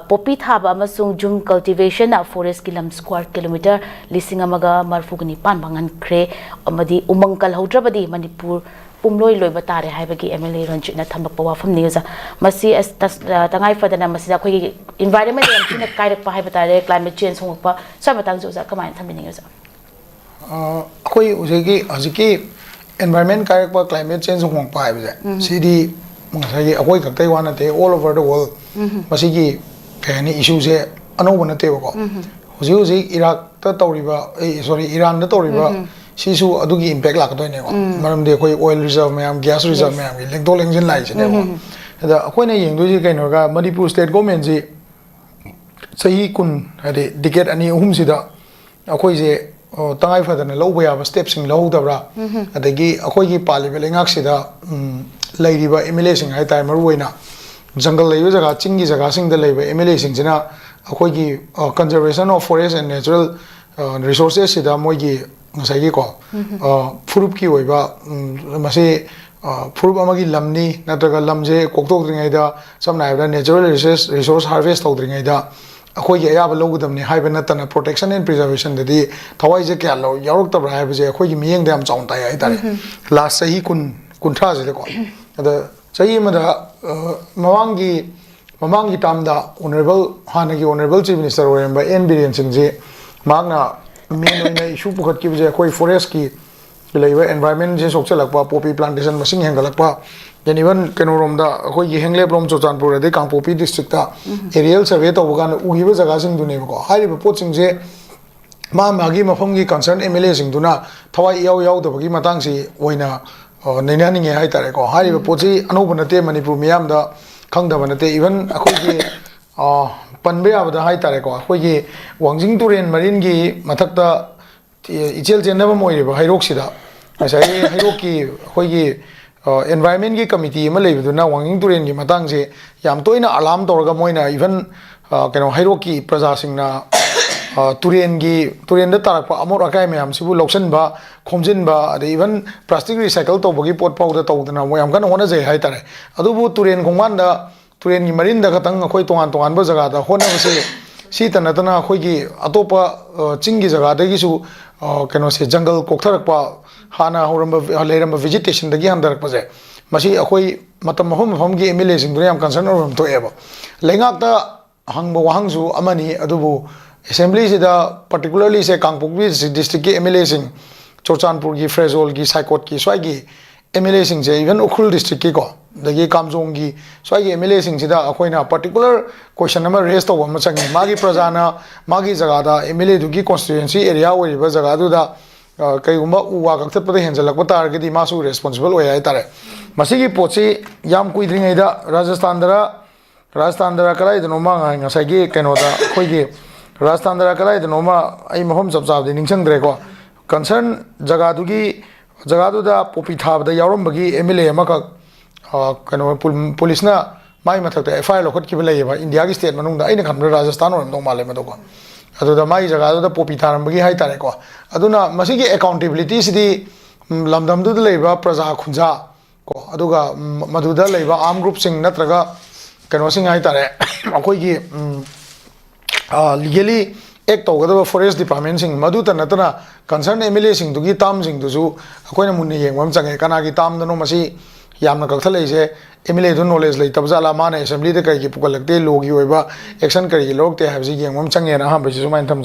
poppy thaba amasung jum cultivation na forest kilam square kilometer lising amaga marfugani pan bangan kre amadi umang kalhaudrabadi manipur pumloi loi batare haibagi MLA Ranjit na thambak pawafam niuza masi as tangai fadana masi da khoi environment yam thina kairak pa haibatare climate change hongpa sa matang jo za kamai thambini uza khoi ujegi ajiki environment kairak pa climate change hongpa haibaje sidi ngasai akoi kaktai wana te all over the world masi gi kani issue je anoba na te ko huji huji Iraq ta tawriba sorry Iran da tawriba sisu adugi impact la kadoi ne ko maram de koi oil reserve mayam gas reserve mayam gi lengdo lengjin lai chine ko da akoi ne yeng do ji kaino ga Manipur state government ji sahi kun hade decade ani ahum sida akoi je tangai fadana lo boya step sing lo dabra adagi akoi gi pali be lengak sida lairiba MLA sing hai tai maru oina jungle laiba jaga chingi jaga sing da laiba MLA sing jina akoi gi conservation of forest and natural resources sida moi gi ngasai ko furup ki oiba mase furup amagi lamni natraga lamje koktok dringai da samna ibra natural resource harvest tawdringai da akoi gi ayaba logudamni haiba natana protection and preservation dadi thawai je kya lo yarok tabra haiba je akoi gi miyeng dam chaun tai ai tare last sahi kunthra je ko ada sahi mada mamangi tamda honorable hanagi honorable chief minister oremba N Biren Singh je magna main issue pukhat ki bajai koi forest ki laiba environment je sok chalakpa poppy plantation masing hengalakpa then even kenorom da koi gi hengle prom chochanpur de kang poppy district ta aerial survey to bugan ugiba jaga sing dune ko hari ba pot sing je magi mafam gi concern MLA sing duna thawai yaw da bagi matang si oina naina ninge hai tare ko hari ba pot si anobana te Manipur miyam da khangda te even akoi gi panbe abada hai tare ko khoi gi wangjing turen marin gi mathakta ichel chenna ba moi ba hairok sida asai hairok ki khoi gi environment gi committee ma leibu na wangjing turen gi matang je yam toina alarm torga moina even keno hairok ki praja sing na turen da tarak pa amor akai me am sibu loksan ba khomjin ba ade even plastic recycle to bogi pot pau da to na mo yam kan hona je hai tare adu bu turen khongwan da turen gi marin da katang khoi tongan ba jaga da hona base si tanatana khoi gi atopa chingi jaga da gi su keno se jungle koktharak pa hana horamba leramba vegetation da gi handarak pa je masi akhoi matam mahum gi MLA sing duriam concern oram to eba lengak da hangba wahangsu amani adubu assembly sida particularly se Kangpokpi district ki MLA sing Chochanpur gi Frezol gi Saikot ki swai gi MLA sing je even Ukhul district ki ko dagi Kamjong gi swai gi MLA sing sida akoina particular question number raise to ma changi magi prajana magi jaga da MLA du gi constituency area oi ba jaga du da kai gumba uwa ka thap pa henjalak pa tar gi di masu responsible oi ai tare masi gi pochi yam kuidring ai da Rajasthan dara kalai da no ma nga sai gi keno da khoi gi Rajasthan dara kalai da no ma ai mahom chap chap de ningsang dre ko concern jaga du da poppy thab da yarom bagi MLA ma ka kano police na mai mathak ta FIR lokot ki belai ba India gi state manung da aina khamra Rajasthan oram dong male ma do ko adu da mai jaga da poppy tharam bagi hai tare ko aduna masi gi accountability sidi lamdam du lei ba praja khunja ko aduga madu da lei ba arm group sing natraga kano sing hai tare akoi gi legally act tawgadaba forest department sing madu ta natana concern MLA sing dugi tam sing du su akoina munni yengwam change kana gi tam dano masi yamna kakthale je MLA du knowledge lei tabjala mane assembly de kai gi pukalakte logi oiba action kari lokte habji yengwam change na ha basi sumain tham